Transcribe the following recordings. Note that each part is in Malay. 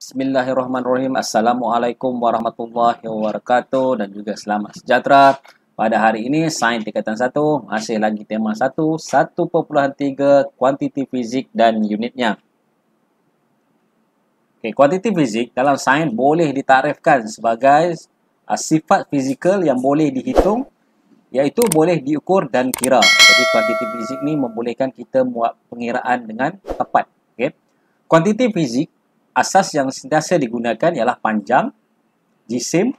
Bismillahirrahmanirrahim. Assalamualaikum warahmatullahi wabarakatuh dan juga selamat sejahtera. Pada hari ini Sains Tingkatan 1 masih lagi tema 1.3 kuantiti fizik dan unitnya. Okey, kuantiti fizik dalam sains boleh ditarifkan sebagai sifat fizikal yang boleh dihitung, iaitu boleh diukur dan kira. Jadi kuantiti fizik ni membolehkan kita buat pengiraan dengan tepat. Okey. Kuantiti fizik asas yang sentiasa digunakan ialah panjang, jisim,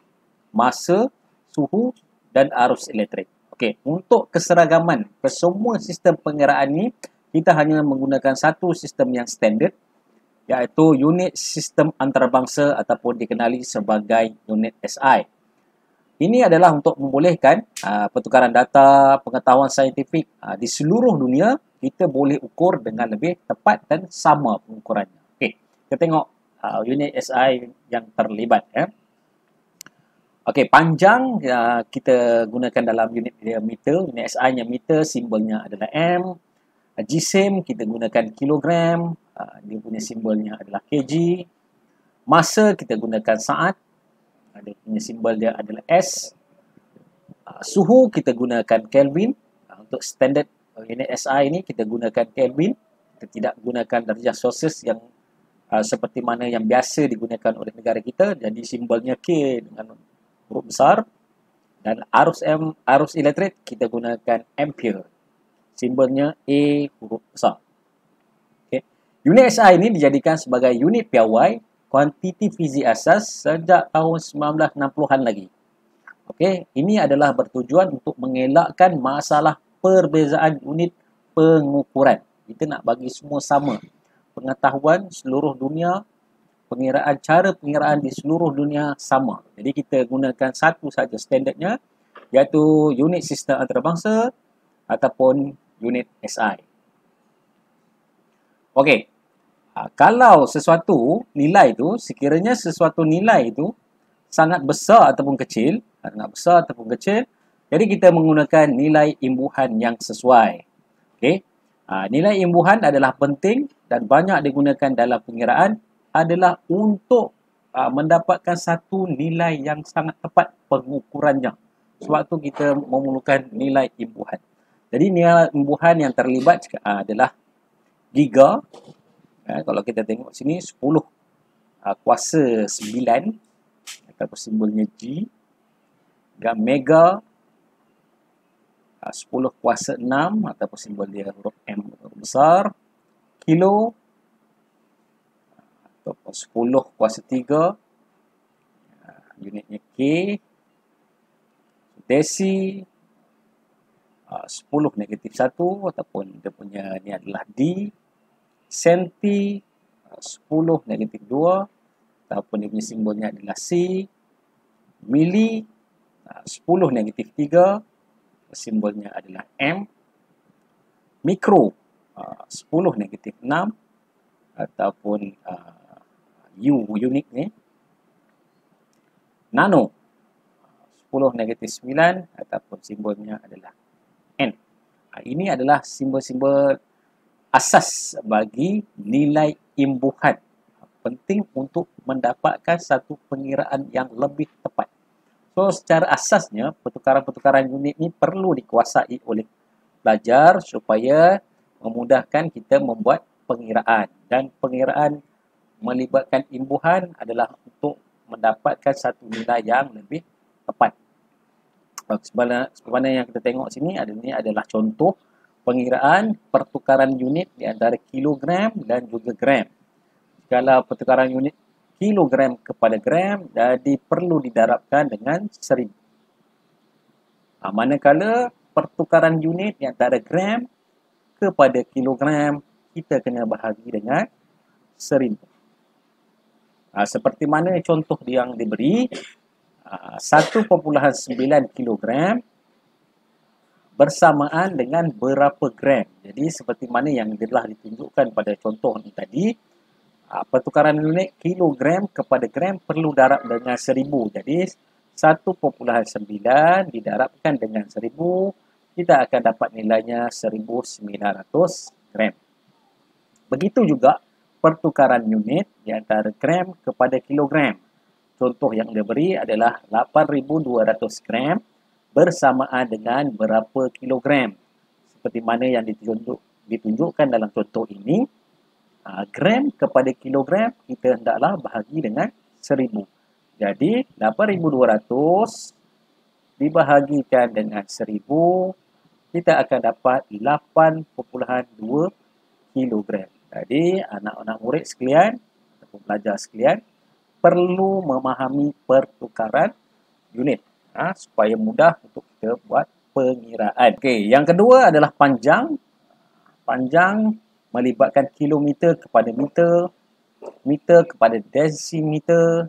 masa, suhu dan arus elektrik. Okey, untuk keseragaman kesemua sistem pengiraan ni, kita hanya menggunakan satu sistem yang standard, iaitu unit sistem antarabangsa ataupun dikenali sebagai unit SI. Ini adalah untuk membolehkan pertukaran data, pengetahuan saintifik di seluruh dunia, kita boleh ukur dengan lebih tepat dan sama pengukurannya. Okey, kita tengok unit SI yang terlibat. Okey, panjang kita gunakan dalam unit meter. Unit SI-nya meter, simbolnya adalah M. Jisim kita gunakan kilogram, dia punya simbolnya adalah kg. Masa kita gunakan saat, dia punya simbol dia adalah S. Suhu kita gunakan Kelvin. Untuk standard unit SI ini kita gunakan Kelvin. Kita tidak gunakan darjah Celsius yang seperti mana yang biasa digunakan oleh negara kita. Jadi simbolnya K dengan huruf besar. Dan arus elektrik kita gunakan ampere. Simbolnya A huruf besar. Okay. Unit SI ini dijadikan sebagai unit piawai kuantiti fizik asas sejak tahun 1960-an lagi. Okey, ini adalah bertujuan untuk mengelakkan masalah perbezaan unit pengukuran. Kita nak bagi semua sama. Pengetahuan seluruh dunia, cara pengiraan di seluruh dunia sama. Jadi kita gunakan satu saja standardnya, iaitu unit sistem antarabangsa ataupun unit SI. Okey. Kalau sesuatu nilai itu, sekiranya sesuatu nilai itu sangat besar ataupun kecil, jadi kita menggunakan nilai imbuhan yang sesuai. Okey. Nilai imbuhan adalah penting dan banyak digunakan dalam pengiraan adalah untuk mendapatkan satu nilai yang sangat tepat pengukurannya. Sebab tu kita memerlukan nilai imbuhan. Jadi nilai imbuhan yang terlibat adalah giga. Kalau kita tengok sini 10 kuasa 9 ataupun simbolnya G. Dan mega 10 kuasa 6 ataupun simbol dia huruf M huruf besar. Kilo ataupun 10 kuasa 3. Unitnya K. Desi 10 negatif 1 ataupun dia punya ni adalah D. Senti 10 negatif 2 ataupun dia punya simbolnya adalah C. Mili 10 negatif 3 simbolnya adalah M. Mikro 10 negatif 6 ataupun U unit ni. Nano 10 negatif 9 ataupun simbolnya adalah N. Ini adalah simbol-simbol asas bagi nilai imbuhan. Penting untuk mendapatkan satu pengiraan yang lebih tepat. So, secara asasnya, pertukaran-pertukaran unit ini perlu dikuasai oleh pelajar supaya memudahkan kita membuat pengiraan. Dan pengiraan melibatkan imbuhan adalah untuk mendapatkan satu nilai yang lebih tepat. Sebagaimana yang kita tengok sini, ini adalah contoh pengiraan pertukaran unit di antara kilogram dan juga gram. Kalau pertukaran unit kilogram kepada gram, jadi perlu didarabkan dengan 1000. Manakala pertukaran unit di antara gram kepada kilogram, kita kena bahagi dengan 1000. Seperti mana contoh yang diberi, 1.9 kilogram bersamaan dengan berapa gram. Jadi seperti mana yang telah ditunjukkan pada contoh ini tadi, pertukaran unit kilogram kepada gram perlu darab dengan 1000. Jadi 1.9 didarabkan dengan 1000, kita akan dapat nilainya 1900 gram. Begitu juga pertukaran unit di antara gram kepada kilogram. Contoh yang dia beri adalah 8,200 gram bersamaan dengan berapa kilogram. Seperti mana yang ditunjukkan dalam contoh ini, gram kepada kilogram kita hendaklah bahagi dengan 1000. Jadi 8,200 dibahagikan dengan 1000, kita akan dapat 8,2 kilogram. Jadi anak-anak murid sekalian ataupun pelajar sekalian perlu memahami pertukaran unit supaya mudah untuk kita buat pengiraan. Okey, yang kedua adalah panjang. Panjang melibatkan kilometer kepada meter, meter kepada desimeter,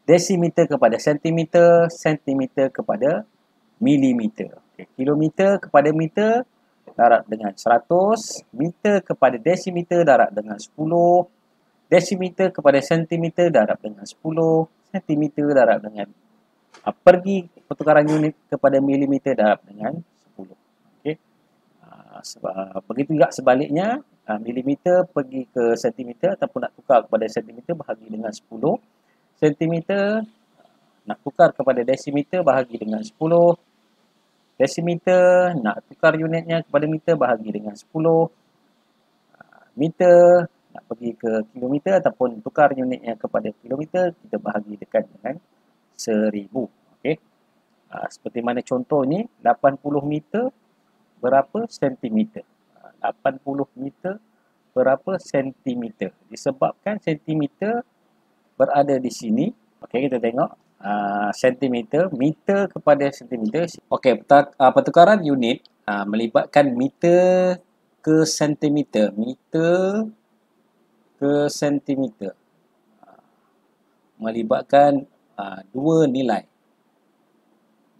desimeter kepada sentimeter, sentimeter kepada milimeter. Okay. Kilometer kepada meter darab dengan 100, meter kepada desimeter darab dengan 10, desimeter kepada sentimeter darab dengan 10, sentimeter darab dengan pergi pertukaran unit kepada milimeter darab dengan 10. Okey. Begitu juga sebaliknya, milimeter pergi ke sentimeter ataupun nak tukar kepada sentimeter bahagi dengan 10, sentimeter nak tukar kepada desimeter bahagi dengan 10, desimeter nak tukar unitnya kepada meter bahagi dengan 10, meter nak pergi ke kilometer ataupun tukar unitnya kepada kilometer, kita bahagi dekat dengan 1000. Okey. Seperti mana contoh ni, 80 meter berapa sentimeter? 80 meter berapa sentimeter? Disebabkan sentimeter berada di sini. Okey, kita tengok sentimeter, meter kepada sentimeter. Okey, pertukaran unit melibatkan meter ke sentimeter, meter ke sentimeter. Melibatkan dua nilai,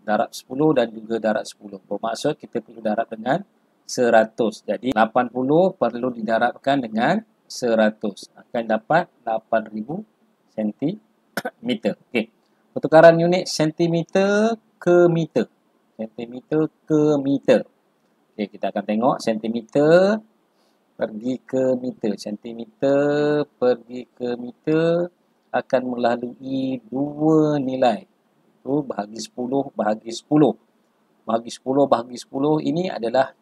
darab 10 dan juga darab 10. Bermaksud kita perlu darab dengan 100. Jadi 80 perlu didarabkan dengan 100. Akan dapat 8000 sentimeter. Okey. Pertukaran unit sentimeter ke meter. Sentimeter ke meter. Okey, kita akan tengok sentimeter pergi ke meter. Sentimeter pergi ke meter akan melalui dua nilai. Itu bahagi 10 bahagi 10. Bahagi 10 bahagi 10 ini adalah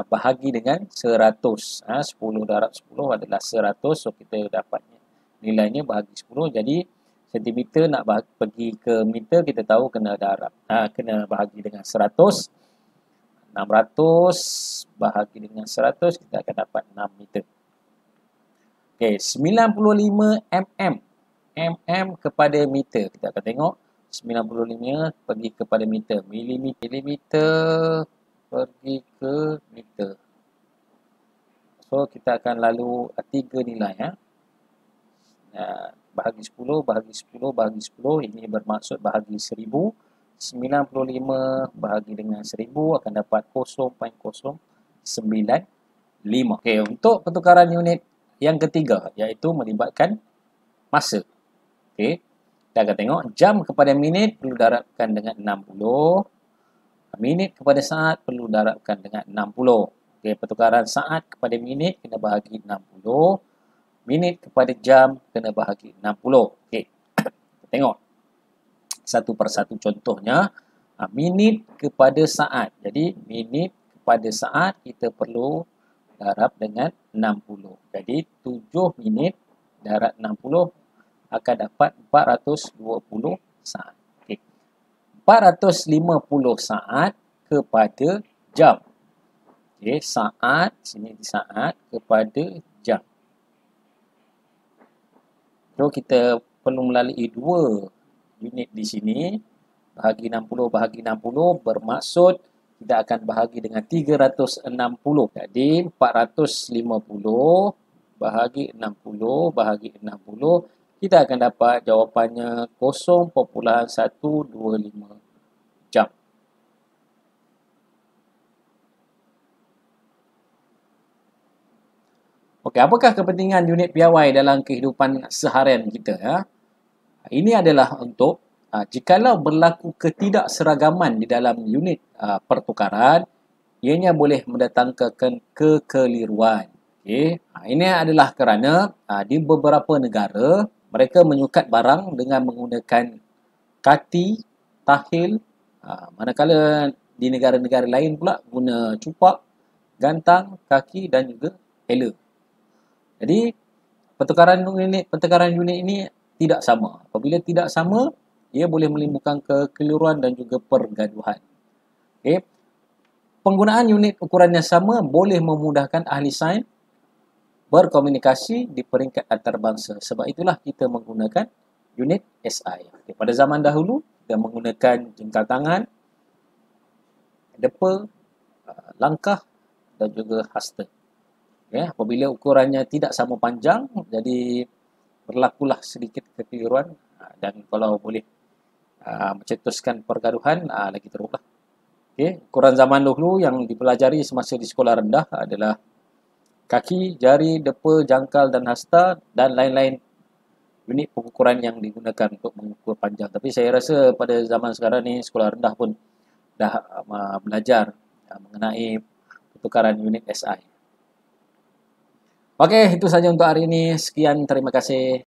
bahagi dengan 100. 10 darab 10 adalah 100. So kita dapat nilainya bahagi 10. Jadi sentimeter nak pergi ke meter, kita tahu kena darab. Kena bahagi dengan 100. 600 bahagi dengan 100, kita akan dapat 6 meter. Okey, 95 mm. Mm kepada meter. Kita akan tengok 95 pergi kepada meter. Milimeter pergi ke meter. So, kita akan lalu 3 nilai. Bahagi 10, bahagi 10, bahagi 10. Ini bermaksud bahagi 1000. 95 bahagi dengan 1000 akan dapat 0.095. Okey, untuk pertukaran unit yang ketiga, iaitu melibatkan masa. Okey, kita akan tengok jam kepada minit perlu darabkan dengan 60. Minit kepada saat perlu darabkan dengan 60. Okey, pertukaran saat kepada minit kena bahagi 60. Minit kepada jam kena bahagi 60. Okey, kita tengok satu persatu contohnya. Minit kepada saat. Jadi, minit kepada saat kita perlu darab dengan 60. Jadi, 7 minit darab 60 akan dapat 420 saat. Okay. 450 saat kepada jam. Okay, saat, sini saat kepada jam. So, kita perlu melalui dua unit di sini. Bahagi 60 bahagi 60 bermaksud kita akan bahagi dengan 360. Jadi 450 bahagi 60 bahagi 60, kita akan dapat jawapannya 0.125 jam. Okey, apakah kepentingan unit piawai dalam kehidupan seharian kita? Ini adalah untuk jikalau berlaku ketidakseragaman di dalam unit pertukaran, ianya boleh mendatangkan kekeliruan. Okey, ini adalah kerana di beberapa negara mereka menyukat barang dengan menggunakan kati, tahil, manakala di negara-negara lain pula guna cupak, gantang, kaki dan juga hela. Jadi pertukaran unit ini tidak sama. Apabila tidak sama, ia boleh menimbulkan kekeliruan dan juga pergaduhan. Okey. Penggunaan unit ukuran yang sama boleh memudahkan ahli sains berkomunikasi di peringkat antarabangsa. Sebab itulah kita menggunakan unit SI. Okay. Pada zaman dahulu, kita menggunakan jengkal tangan, depa, langkah dan juga hasta. Okay. Apabila ukurannya tidak sama panjang, jadi berlakulah sedikit kekeliruan dan kalau boleh mencetuskan pergaduhan, lagi teruklah. Okay. Ukuran zaman dahulu yang dipelajari semasa di sekolah rendah adalah kaki, jari, depa, jangkal dan hasta dan lain-lain unit pengukuran yang digunakan untuk mengukur panjang. Tapi saya rasa pada zaman sekarang ni sekolah rendah pun dah belajar mengenai pertukaran unit SI. Okey, itu saja untuk hari ini. Sekian, terima kasih.